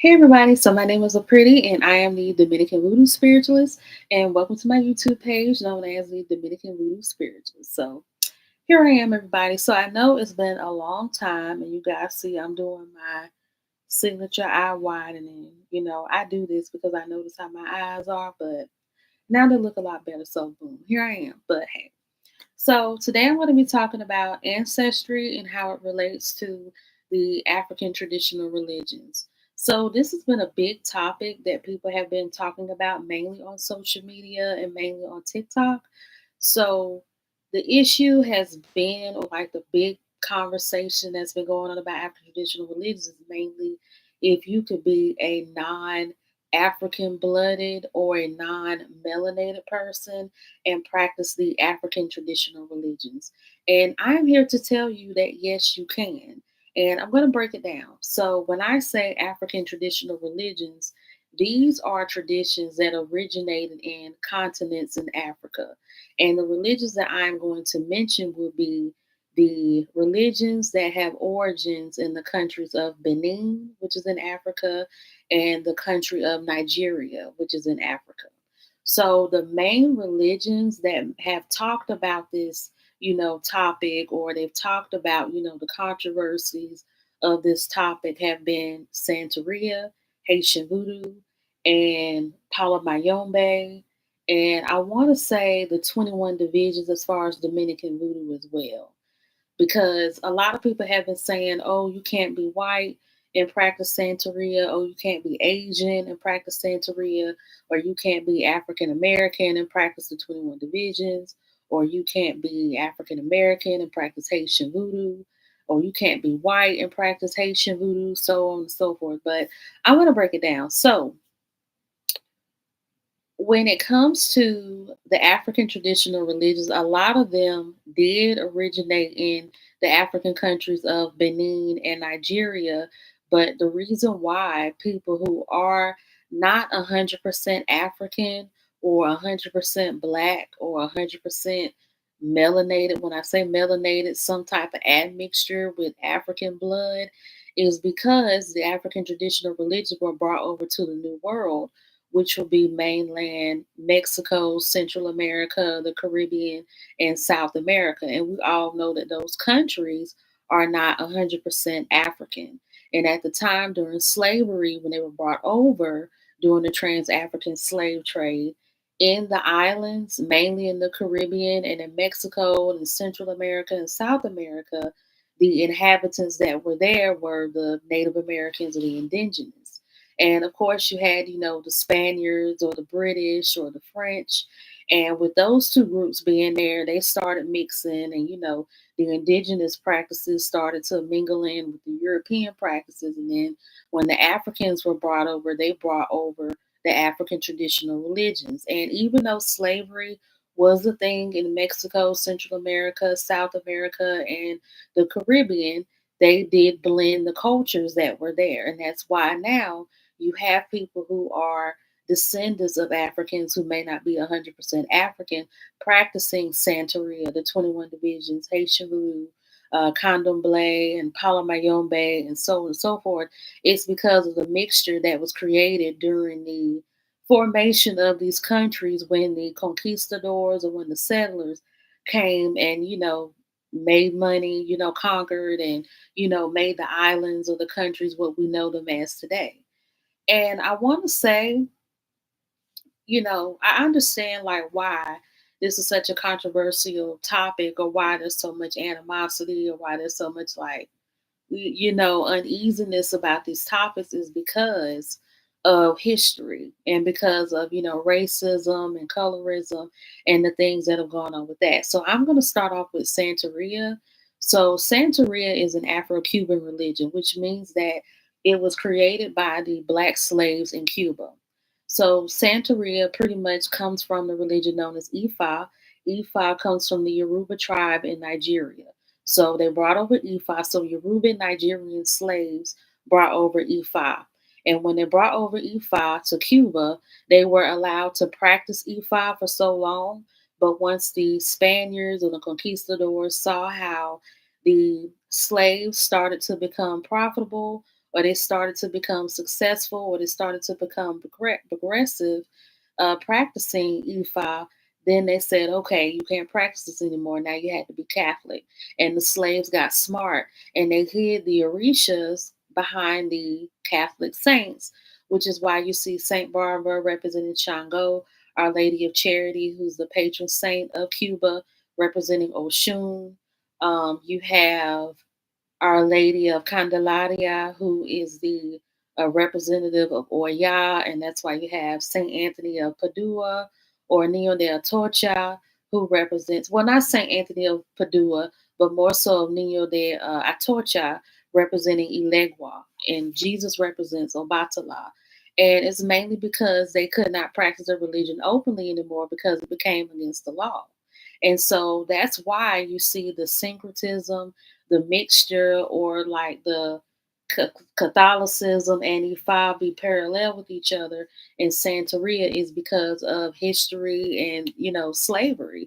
Hey everybody, so my name is Pretty and I am the Dominican Voodoo Spiritualist and welcome to my YouTube page known as the Dominican Voodoo Spiritualist. So here I am everybody. So I know it's been a long time and you guys see I'm doing my signature eye widening. I do this because I notice how my eyes are, but now they look a lot better. So boom, here I am. But hey, so today I'm going to be talking about ancestry and how it relates to the African traditional religions. So this has been a big topic that people have been talking about mainly on social media and mainly on TikTok. So the issue has been, or like the big conversation that's been going on about African traditional religions is mainly if you could be a non-African blooded or a non-melanated person and practice the African traditional religions. And I'm here to tell you that yes, you can. And I'm going to break it down. So, when I say African traditional religions, these are traditions that originated in continents in Africa. And the religions that I'm going to mention will be the religions that have origins in the countries of Benin, which is in Africa, and the country of Nigeria, which is in Africa. So the main religions that have talked about this, topic, or they've talked about, the controversies of this topic have been Santeria, Haitian Voodoo, and Palamayombe, and I want to say the 21 divisions as far as Dominican Voodoo as well because a lot of people have been saying, oh, you can't be white and practice Santeria, oh, you can't be Asian and practice Santeria, or you can't be African American and practice the 21 divisions, or you can't be African American and practice Haitian voodoo, or you can't be white and practice Haitian voodoo, so on and so forth. But I want to break it down. So, when it comes to the African traditional religions, a lot of them did originate in the African countries of Benin and Nigeria. But the reason why people who are not 100% African or 100% black or 100% melanated, when I say melanated, some type of admixture with African blood, is because the African traditional religions were brought over to the New World, which will be mainland Mexico, Central America, the Caribbean, and South America. And we all know that those countries are not 100% African. And at the time during slavery, when they were brought over during the trans African slave trade, in the islands, mainly in the Caribbean and in Mexico and in Central America and South America, the inhabitants that were there were the Native Americans or the indigenous. And of course, you had, the Spaniards or the British or the French. And with those two groups being there, they started mixing, and, the indigenous practices started to mingle in with the European practices. And then when the Africans were brought over, they brought over the African traditional religions. And even though slavery was a thing in Mexico, Central America, South America, and the Caribbean, they did blend the cultures that were there. And that's why now you have people who are descendants of Africans who may not be 100% African practicing Santeria, the 21 divisions, Haitian voodoo, Candomblé, and Palamayombe, and so on and so forth. It's because of the mixture that was created during the formation of these countries when the conquistadors or when the settlers came and, made money, conquered and, made the islands or the countries what we know them as today. And I want to say, I understand like why this is such a controversial topic or why there's so much animosity or why there's so much like, uneasiness about these topics is because of history and because of, racism and colorism and the things that have gone on with that. So I'm going to start off with Santeria. So Santeria is an Afro-Cuban religion, which means that it was created by the black slaves in Cuba. So Santeria pretty much comes from the religion known as Ifa. Ifa comes from the Yoruba tribe in Nigeria. So they brought over Ifa. So Yoruba Nigerian slaves brought over Ifa. And when they brought over Ifa to Cuba, they were allowed to practice Ifa for so long. But once the Spaniards or the conquistadors saw how the slaves started to become profitable, or they started to become successful, or they started to become progressive, practicing Ifa, then they said, okay, you can't practice this anymore. Now you had to be Catholic. And the slaves got smart and they hid the Orishas behind the Catholic saints, which is why you see Saint Barbara representing Shango, Our Lady of Charity, who's the patron saint of Cuba, representing Oshun. You have Our Lady of Candelaria, who is the representative of Oya, and that's why you have Saint Anthony of Padua or Neo de Atocha, who represents, well, not Saint Anthony of Padua, but more so Neo de Atocha, representing Ilegua, and Jesus represents Obatala. And it's mainly because they could not practice their religion openly anymore because it became against the law. And so that's why you see the syncretism, the mixture, or like the Catholicism and Ifa be parallel with each other in Santeria is because of history and slavery.